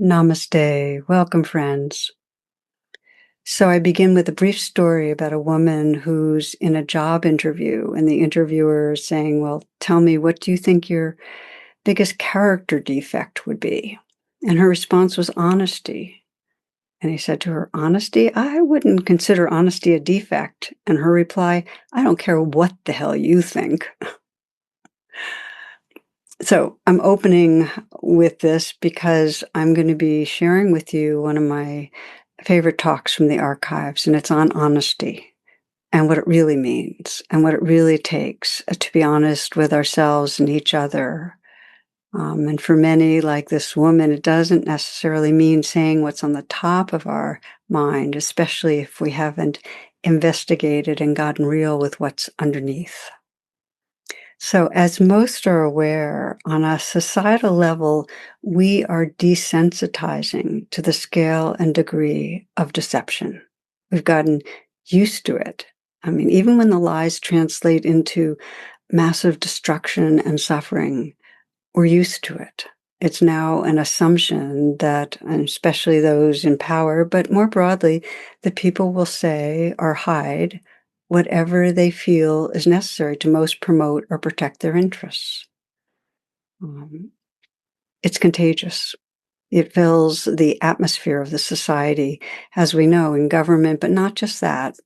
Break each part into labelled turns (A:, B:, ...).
A: Namaste. Welcome, friends. So, I begin with a brief story about a woman who's in a job interview, and the interviewer is saying, "Well, tell me, what do you think your biggest character defect would be?" And her response was honesty. And he said to her, "Honesty? I wouldn't consider honesty a defect." And her reply, "I don't care what the hell you think." So, I'm opening with this because I'm going to be sharing with you one of my favorite talks from the archives, and it's on honesty and what it really means and what it really takes to be honest with ourselves and each other. And for many, like this woman, it doesn't necessarily mean saying what's on the top of our mind, especially if we haven't investigated and gotten real with what's underneath. So, as most are aware, on a societal level, we are desensitizing to the scale and degree of deception. We've gotten used to it. I mean, even when the lies translate into massive destruction and suffering, we're used to it. It's now an assumption that, and especially those in power, but more broadly, that people will say or hide whatever they feel is necessary to most promote or protect their interests. Um, it's contagious. It fills the atmosphere of the society, as we know, in government, but not just that.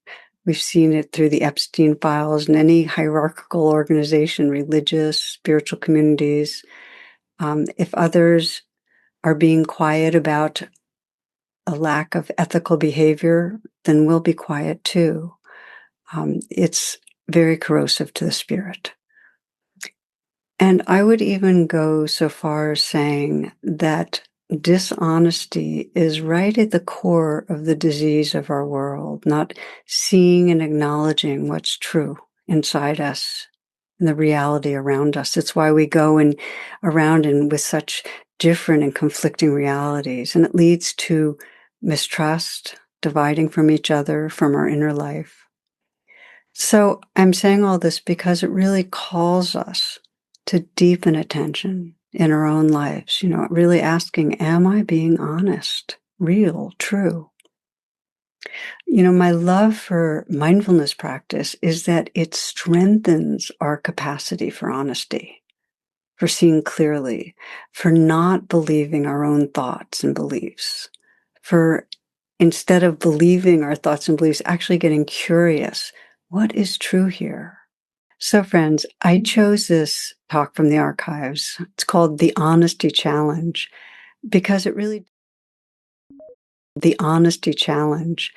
A: We've seen it through the Epstein files and any hierarchical organization, religious, spiritual communities. If others are being quiet about a lack of ethical behavior, then we'll be quiet too. It's very corrosive to the spirit. And I would even go so far as saying that dishonesty is right at the core of the disease of our world, not seeing and acknowledging what's true inside us and the reality around us. It's why we go around and with such different and conflicting realities, and it leads to mistrust, dividing from each other, from our inner life. So I'm saying all this because it really calls us to deepen attention in our own lives, really asking, am I being honest, real, true? My love for mindfulness practice is that it strengthens our capacity for honesty, for seeing clearly, for not believing our own thoughts and beliefs, for instead of believing our thoughts and beliefs, actually getting curious. What is true here? So, friends, I chose this talk from the archives. It's called The Honesty Challenge because it really, the Honesty Challenge,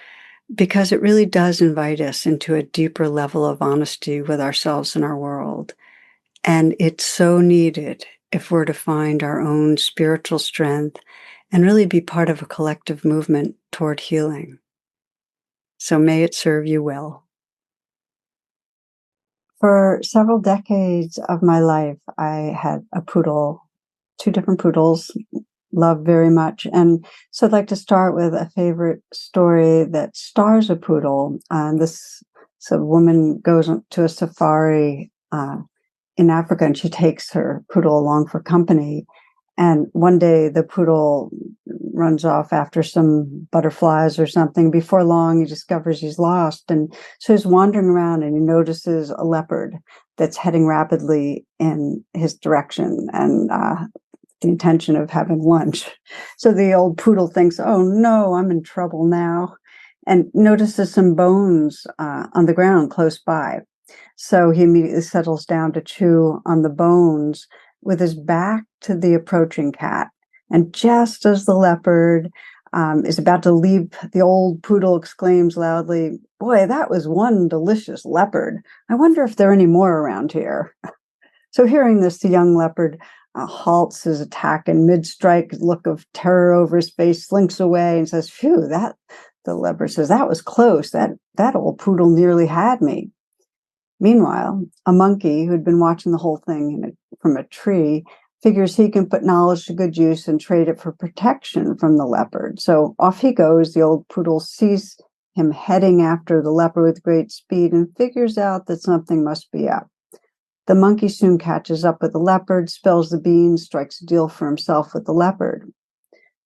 A: because it really does invite us into a deeper level of honesty with ourselves and our world. And it's so needed if we're to find our own spiritual strength and really be part of a collective movement toward healing. So may it serve you well. For several decades of my life, I had a poodle, two different poodles, loved very much. And so I'd like to start with a favorite story that stars a poodle. So a woman goes to a safari in Africa, and she takes her poodle along for company. And one day the poodle runs off after some butterflies or something. Before long, he discovers he's lost. And so he's wandering around and he notices a leopard that's heading rapidly in his direction and the intention of having lunch. So the old poodle thinks, oh no, I'm in trouble now, and notices some bones on the ground close by. So he immediately settles down to chew on the bones with his back to the approaching cat. And just as the leopard is about to leap, the old poodle exclaims loudly, "Boy, that was one delicious leopard. I wonder if there are any more around here." So hearing this, the young leopard halts his attack in mid-strike, look of terror over his face, slinks away and says, "Phew, the leopard says, that was close. That old poodle nearly had me." Meanwhile, a monkey who'd been watching the whole thing from a tree figures he can put knowledge to good use and trade it for protection from the leopard. So off he goes. The old poodle sees him heading after the leopard with great speed and figures out that something must be up. The monkey soon catches up with the leopard, spills the beans, strikes a deal for himself with the leopard.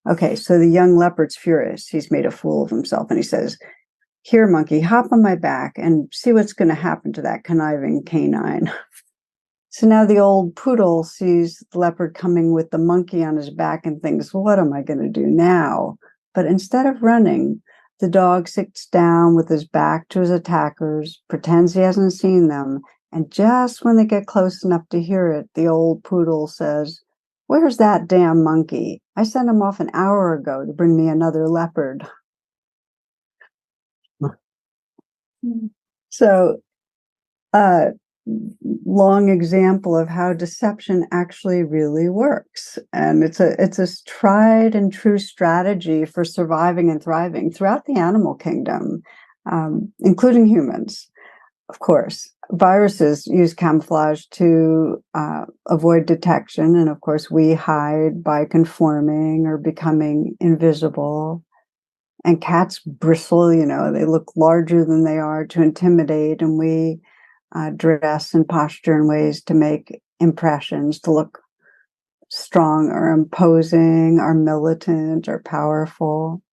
A: Okay, so the young leopard's furious. He's made a fool of himself, and he says, "Here, monkey, hop on my back and see what's going to happen to that conniving canine." So now the old poodle sees the leopard coming with the monkey on his back and thinks, "What am I going to do now?" But instead of running, the dog sits down with his back to his attackers, pretends he hasn't seen them, and just when they get close enough to hear it, the old poodle says, "Where's that damn monkey? I sent him off an hour ago to bring me another leopard." So, uh, long example of how deception actually really works, and it's a tried and true strategy for surviving and thriving throughout the animal kingdom, including humans. Of course, viruses use camouflage to avoid detection, and of course, we hide by conforming or becoming invisible. And cats bristle, they look larger than they are to intimidate, and we dress and posture in ways to make impressions, to look strong or imposing or militant or powerful.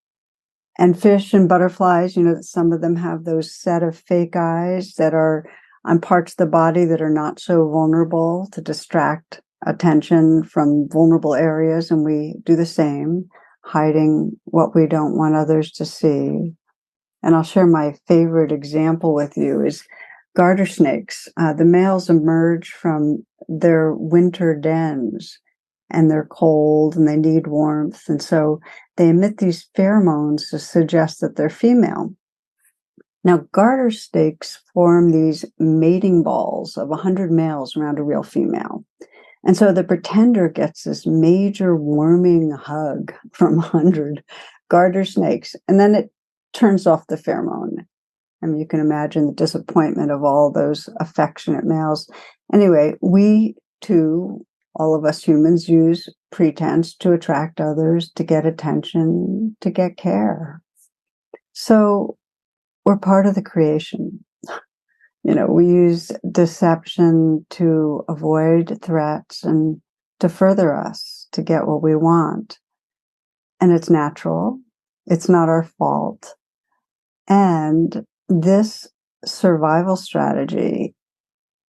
A: And fish and butterflies, some of them have those set of fake eyes that are on parts of the body that are not so vulnerable to distract attention from vulnerable areas. And we do the same, hiding what we don't want others to see. And I'll share my favorite example with you is garter snakes. The males emerge from their winter dens, and they're cold and they need warmth. And so they emit these pheromones to suggest that they're female. Now, garter snakes form these mating balls of 100 males around a real female. And so the pretender gets this major warming hug from 100 garter snakes, and then it turns off the pheromone. I mean, you can imagine the disappointment of all those affectionate males. Anyway, we too, all of us humans, use pretense to attract others, to get attention, to get care. So we're part of the creation. We use deception to avoid threats and to further us, to get what we want. And it's natural. It's not our fault. And this survival strategy,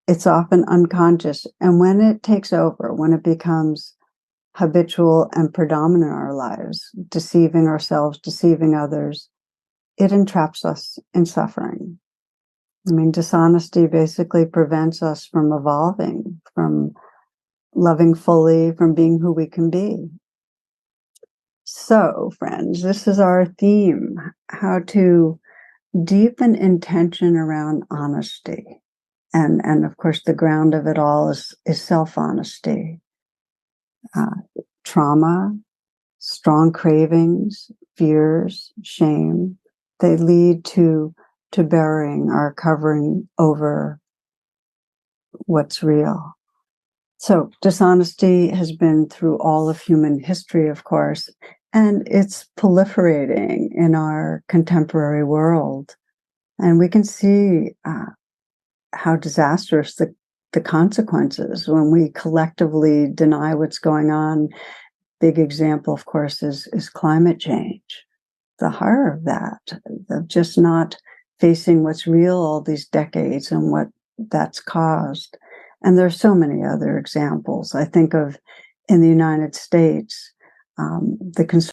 A: it's often unconscious. And when it takes over, when it becomes habitual and predominant in our lives, deceiving ourselves, deceiving others, it entraps us in suffering. I mean, dishonesty basically prevents us from evolving, from loving fully, from being who we can be. So, friends, this is our theme, how to deepen intention around honesty. And of course, the ground of it all is self-honesty. Trauma, strong cravings, fears, shame, they lead to burying or covering over what's real. So dishonesty has been through all of human history, of course, and it's proliferating in our contemporary world. And we can see how disastrous the consequences when we collectively deny what's going on. Big example, of course, is climate change. The horror of that, of just not facing what's real all these decades and what that's caused. And there are so many other examples. I think of in the United States, the